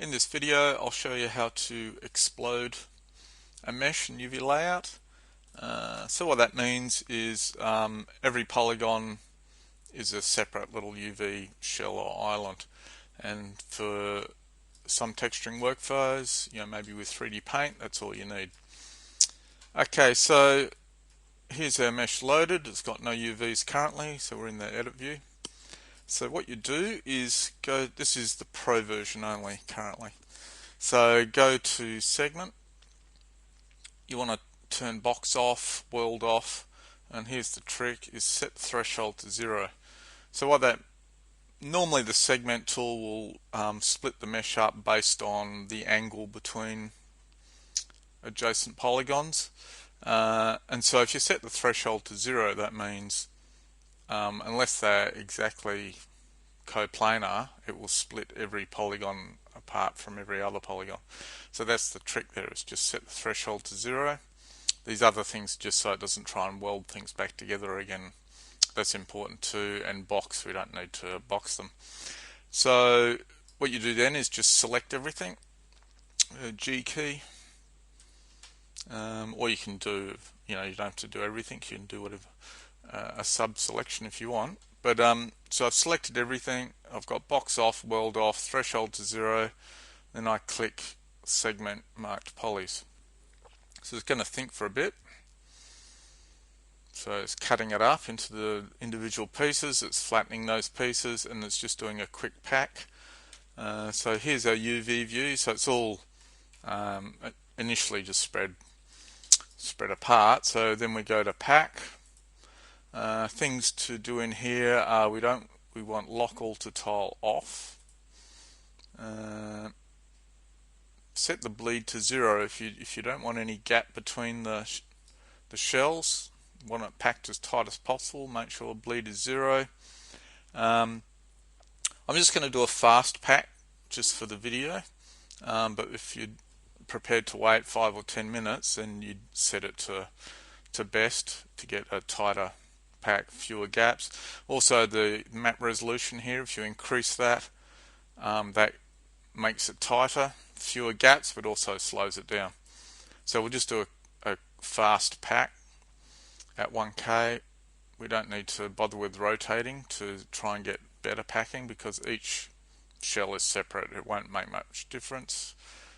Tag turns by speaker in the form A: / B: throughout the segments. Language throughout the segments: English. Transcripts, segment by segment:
A: In this video, I'll show you how to explode a mesh in UVLayout. So what that means is every polygon is a separate little UV shell or island. And for some texturing workflows, maybe with 3D Paint, that's all you need. Okay, so here's our mesh loaded. It's got no UVs currently, so we're in the edit view. So what you do is this is the Pro version only currently. So go to segment, you want to turn box off, world off, and here's the trick, is set the threshold to 0. So what that, normally the segment tool will split the mesh up based on the angle between adjacent polygons. And so if you set the threshold to 0, that means unless they're exactly coplanar, it will split every polygon apart from every other polygon. So that's the trick there, is just set the threshold to 0. These other things, just so it doesn't try and weld things back together again, that's important too. And box, we don't need to box them. So what you do then is just select everything, G key, or you can do, you don't have to do everything, you can do whatever, a sub selection if you want. But so I've selected everything, I've got box off, world off, threshold to 0, then I click segment marked polys. So it's going to think for a bit. So it's cutting it up into the individual pieces, it's flattening those pieces, and it's just doing a quick pack. So here's our UV view, so it's all initially just spread apart. So then we go to pack. Things to do in here are we want lock all to tile off. Set the bleed to 0 if you don't want any gap between the shells. You want it packed as tight as possible. Make sure the bleed is 0. I'm just going to do a fast pack just for the video, but if you're prepared to wait 5 or 10 minutes, then you'd set it to best to get a tighter pack, fewer gaps. Also the map resolution here, if you increase that, that makes it tighter, fewer gaps, but also slows it down. So we'll just do a fast pack at 1K. We don't need to bother with rotating to try and get better packing because each shell is separate. It won't make much difference.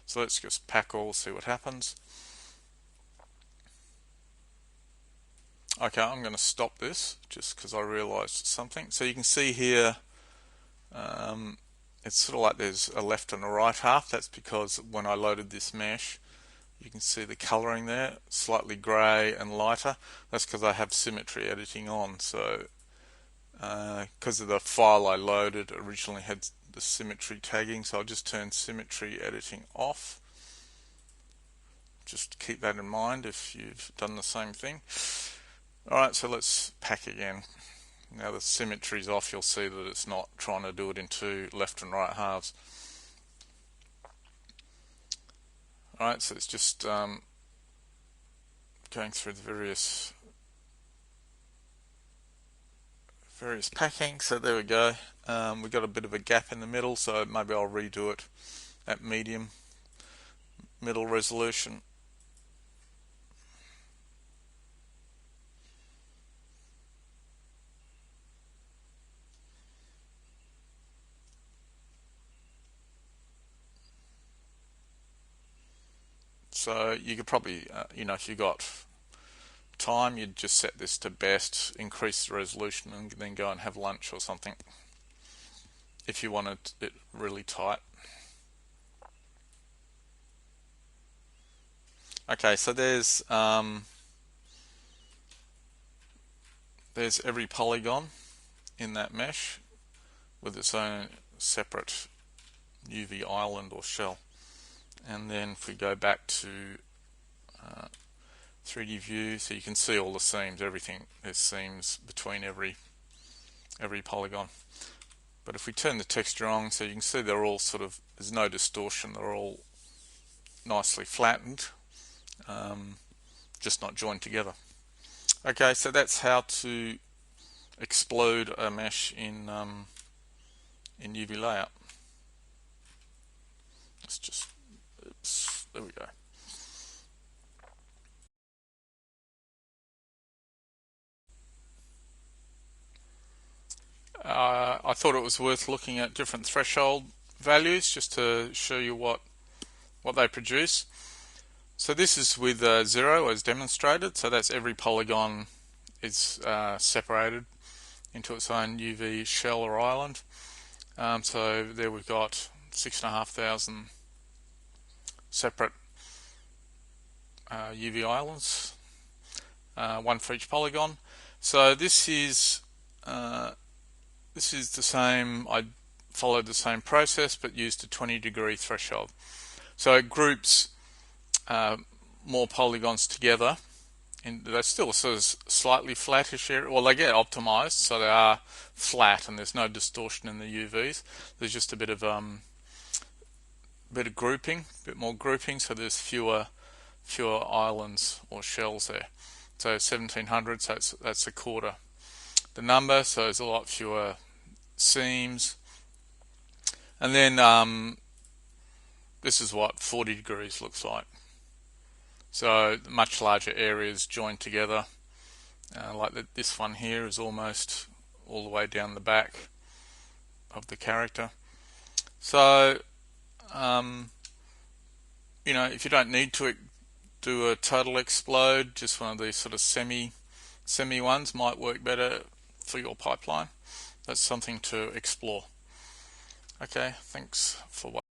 A: So let's just pack all, see what happens. Okay, I'm going to stop this just because I realized something. So you can see here, it's sort of like there's a left and a right half. That's because when I loaded this mesh, you can see the coloring there, slightly grey and lighter. That's because I have symmetry editing on. So because of the file I loaded originally had the symmetry tagging, so I'll just turn symmetry editing off. Just keep that in mind if you've done the same thing. Alright, so let's pack again. Now the symmetry's off, you'll see that it's not trying to do it in two left and right halves. Alright, so it's just going through the various packing. So there we go. We've got a bit of a gap in the middle, so maybe I'll redo it at middle resolution. So you could probably, if you got time, you'd just set this to best, increase the resolution, and then go and have lunch or something if you wanted it really tight. Okay, so there's every polygon in that mesh with its own separate UV island or shell. And then if we go back to 3D view, so you can see all the seams, everything, there's seams between every polygon. But if we turn the texture on, so you can see they're all sort of, there's no distortion, they're all nicely flattened, just not joined together. Okay, so that's how to explode a mesh in UVLayout. let's just, oops, there we go. I thought it was worth looking at different threshold values just to show you what they produce. So this is with 0 as demonstrated, so that's every polygon is separated into its own UV shell or island. So there we've got 6,500 separate UV islands, one for each polygon. So this is the same. I followed the same process but used a 20-degree threshold. So it groups more polygons together, and they're still sort of slightly flattish area. Well, they get optimized, so they are flat, and there's no distortion in the UVs. There's just a bit of grouping, a bit more grouping, so there's fewer islands or shells there. So 1700, so that's a quarter the number, so there's a lot fewer seams. And then this is what 40 degrees looks like. So much larger areas joined together, like this one here is almost all the way down the back of the character. So you know, if you don't need to do a total explode, just one of these sort of semi ones might work better for your pipeline. That's something to explore. Okay, thanks for watching.